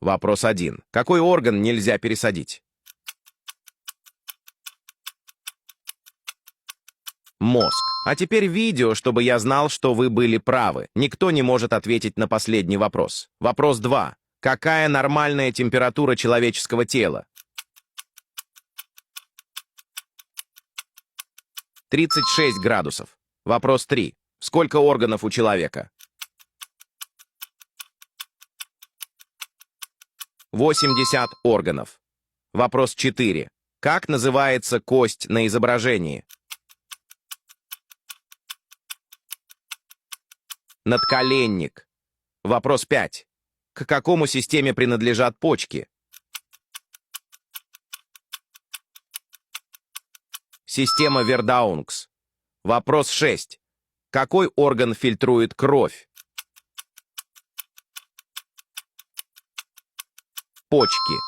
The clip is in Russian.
Вопрос 1. Какой орган нельзя пересадить? Мозг. А теперь видео, чтобы я знал, что вы были правы. Никто не может ответить на последний вопрос. Вопрос 2. Какая нормальная температура человеческого тела? 36 градусов. Вопрос 3. Сколько органов у человека? 80 органов. Вопрос 4. Как называется кость на изображении? Надколенник. Вопрос 5. К какому системе принадлежат почки? Система Вердаунгс. Вопрос 6. Какой орган фильтрует кровь? Почки.